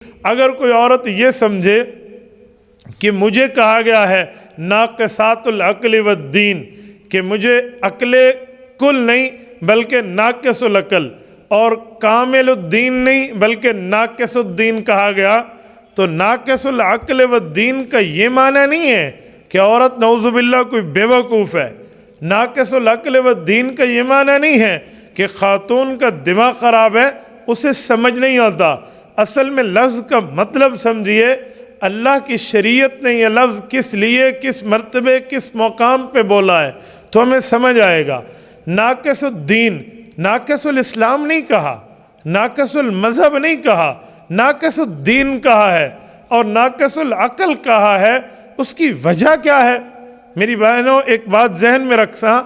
اگر کوئی عورت یہ سمجھے کہ مجھے کہا گیا ہے ناقصات العقل والدین، کہ مجھے عقل کل نہیں بلکہ ناقص العقل، اور کامل الدین نہیں بلکہ ناقص الدین کہا گیا، تو ناقص العقل والدین کا یہ معنی نہیں ہے کہ عورت نعوذ باللہ کوئی بیوقوف ہے۔ ناقص العقل والدین کا یہ معنی نہیں ہے کہ خاتون کا دماغ خراب ہے، اسے سمجھ نہیں آتا۔ اصل میں لفظ کا مطلب سمجھیے، اللہ کی شریعت نے یہ لفظ کس لیے، کس مرتبے، کس مقام پہ بولا ہے تو ہمیں سمجھ آئے گا۔ ناقص الدین، ناقص الاسلام نہیں کہا، ناقص المذہب نہیں کہا، ناقص الدین کہا ہے، اور ناقص العقل کہا ہے۔ اس کی وجہ کیا ہے؟ میری بہنوں ایک بات ذہن میں رکھنا،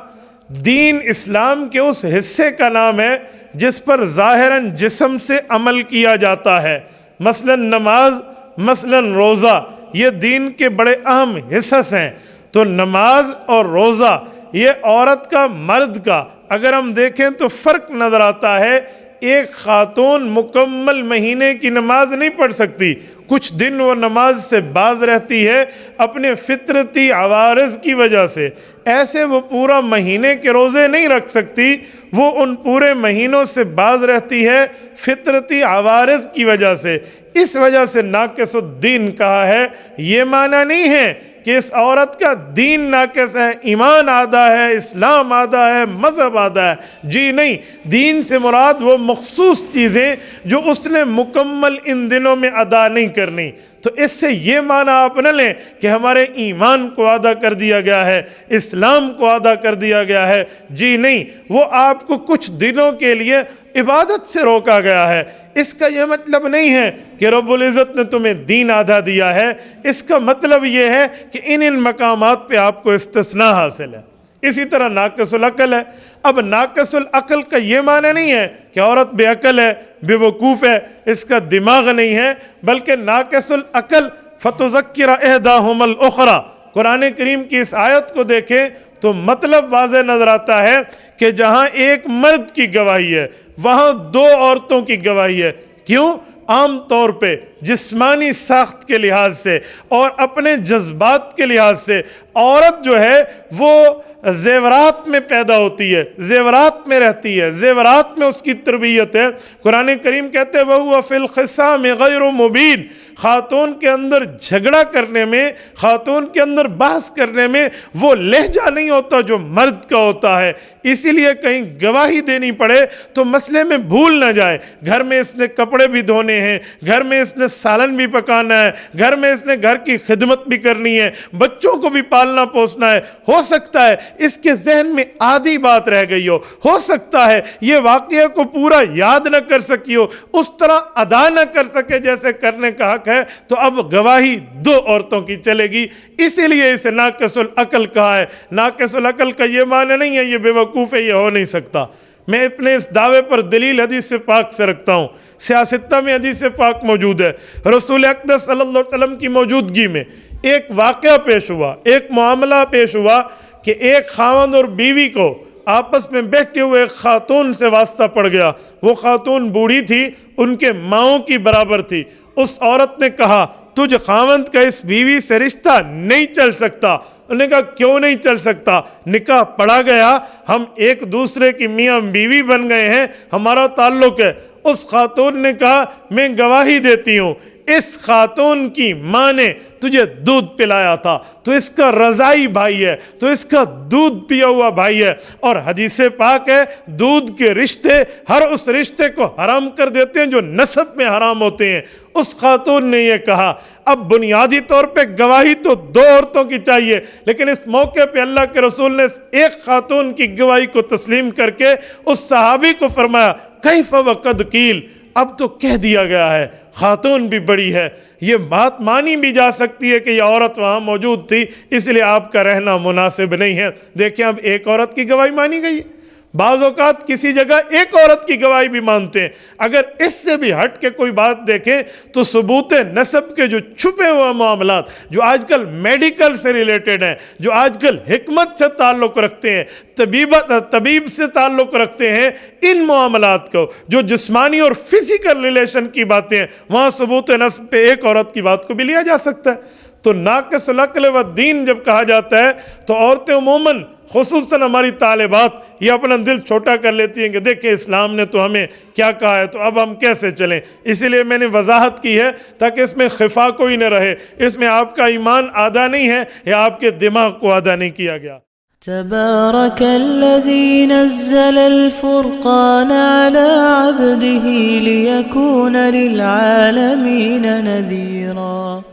دین اسلام کے اس حصے کا نام ہے جس پر ظاہراً جسم سے عمل کیا جاتا ہے، مثلا نماز، مثلا روزہ، یہ دین کے بڑے اہم حصص ہیں۔ تو نماز اور روزہ یہ عورت کا مرد کا اگر ہم دیکھیں تو فرق نظر آتا ہے۔ ایک خاتون مکمل مہینے کی نماز نہیں پڑھ سکتی، کچھ دن وہ نماز سے باز رہتی ہے اپنے فطرتی عوارض کی وجہ سے، ایسے وہ پورا مہینے کے روزے نہیں رکھ سکتی، وہ ان پورے مہینوں سے باز رہتی ہے فطرتی عوارض کی وجہ سے۔ اس وجہ سے ناقص الدین کہا ہے۔ یہ معنی نہیں ہے کہ اس عورت کا دین ناقص ہے، ایمان آدھا ہے، اسلام آدھا ہے، مذہب آدھا ہے، جی نہیں۔ دین سے مراد وہ مخصوص چیزیں جو اس نے مکمل ان دنوں میں ادا نہیں کرنی۔ تو اس سے یہ معنی آپ نہ لیں کہ ہمارے ایمان کو آدھا کر دیا گیا ہے، اسلام کو آدھا کر دیا گیا ہے، جی نہیں۔ وہ آپ کو کچھ دنوں کے لیے عبادت سے روکا گیا ہے۔ اس کا یہ مطلب نہیں ہے کہ رب العزت نے تمہیں دین آدھا دیا ہے، اس کا مطلب یہ ہے کہ ان مقامات پہ آپ کو استثناء حاصل ہے۔ اسی طرح ناقص العقل ہے۔ اب ناقص العقل کا یہ معنی نہیں ہے کہ عورت بے عقل ہے، بے وقوف ہے، اس کا دماغ نہیں ہے، بلکہ ناقص العقل فَتُذَكِّرَ إِحْدَاهُمَا الْأُخْرَى، قرآن کریم کی اس آیت کو دیکھیں تو مطلب واضح نظر آتا ہے کہ جہاں ایک مرد کی گواہی ہے وہاں دو عورتوں کی گواہی ہے۔ کیوں؟ عام طور پہ جسمانی ساخت کے لحاظ سے اور اپنے جذبات کے لحاظ سے عورت جو ہے وہ زیورات میں پیدا ہوتی ہے، زیورات میں رہتی ہے، زیورات میں اس کی تربیت ہے۔ قرآن کریم کہتے ہیں وَهُوَ فِي الْخِصَامِ غَيْرُ مُبِينٍ، خاتون کے اندر جھگڑا کرنے میں، خاتون کے اندر بحث کرنے میں وہ لہجہ نہیں ہوتا جو مرد کا ہوتا ہے۔ اسی لیے کہیں گواہی دینی پڑے تو مسئلے میں بھول نہ جائے، گھر میں اس نے کپڑے بھی دھونے ہیں، گھر میں اس نے سالن بھی پکانا ہے، گھر میں اس نے گھر کی خدمت بھی کرنی ہے، بچوں کو بھی پالنا پوسنا ہے۔ ہو سکتا ہے اس کے ذہن میں آدھی بات رہ گئی ہو سکتا ہے یہ واقعہ کو پورا یاد نہ کر سکی ہو، اس طرح ادا نہ کر سکے جیسے کرنے کا حق ہے، تو اب گواہی دو عورتوں کی چلے گی۔ اسی لیے اسے ناقص العقل کہا ہے۔ ناقص العقل کا یہ معنی نہیں ہے یہ بے وقوف ہے، یہ ہو نہیں سکتا۔ میں اپنے اس دعوے پر دلیل حدیث پاک سے رکھتا ہوں۔ سیاستہ میں حدیث پاک موجود ہے، رسول اقدس صلی اللہ علیہ وسلم کی موجودگی میں ایک واقعہ پیش ہوا، ایک معاملہ پیش ہوا کہ ایک خاوند اور بیوی کو آپس میں بیٹھے ہوئے ایک خاتون سے واسطہ پڑ گیا۔ وہ خاتون بوڑھی تھی، ان کے ماؤں کی برابر تھی۔ اس عورت نے کہا تجھ خاوند کا اس بیوی سے رشتہ نہیں چل سکتا۔ انہوں نے کہا کیوں نہیں چل سکتا؟ نکاح پڑھا گیا، ہم ایک دوسرے کی میاں بیوی بن گئے ہیں، ہمارا تعلق ہے۔ اس خاتون نے کہا میں گواہی دیتی ہوں اس خاتون کی ماں نے تجھے دودھ پلایا تھا، تو اس کا رضائی بھائی ہے، تو اس کا دودھ پیا ہوا بھائی ہے۔ اور حدیث پاک ہے دودھ کے رشتے ہر اس رشتے کو حرام کر دیتے ہیں جو نسب میں حرام ہوتے ہیں۔ اس خاتون نے یہ کہا۔ اب بنیادی طور پہ گواہی تو دو عورتوں کی چاہیے، لیکن اس موقع پہ اللہ کے رسول نے ایک خاتون کی گواہی کو تسلیم کر کے اس صحابی کو فرمایا کیف وقد قیل، اب تو کہہ دیا گیا ہے، خاتون بھی بڑی ہے، یہ بات مانی بھی جا سکتی ہے کہ یہ عورت وہاں موجود تھی، اس لیے آپ کا رہنا مناسب نہیں ہے۔ دیکھیں اب ایک عورت کی گواہی مانی گئی، بعض اوقات کسی جگہ ایک عورت کی گواہی بھی مانتے ہیں. اگر اس سے بھی ہٹ کے کوئی بات دیکھیں تو ثبوت نسب کے جو چھپے ہوئے معاملات جو آج کل میڈیکل سے ریلیٹڈ ہیں, جو آج کل حکمت سے تعلق رکھتے ہیں, طبیب سے تعلق رکھتے ہیں, ان معاملات کو جو جسمانی اور فزیکل ریلیشن کی باتیں ہیں, وہاں ثبوت نسب پہ ایک عورت کی بات کو بھی لیا جا سکتا ہے. تو ناقص العقل والدین جب کہا جاتا ہے تو عورتیں عموماً خصوصاً ہماری طالبات یہ اپنا دل چھوٹا کر لیتی ہیں کہ دیکھیں اسلام نے تو ہمیں کیا کہا ہے, تو اب ہم کیسے چلیں. اسی لیے میں نے وضاحت کی ہے تاکہ اس میں خفا کوئی نہ رہے. اس میں آپ کا ایمان آدھا نہیں ہے یا آپ کے دماغ کو آدھا نہیں کیا گیا. تبارك الذي نزل الفرقان على عبده ليكون للعالمين نذيرا.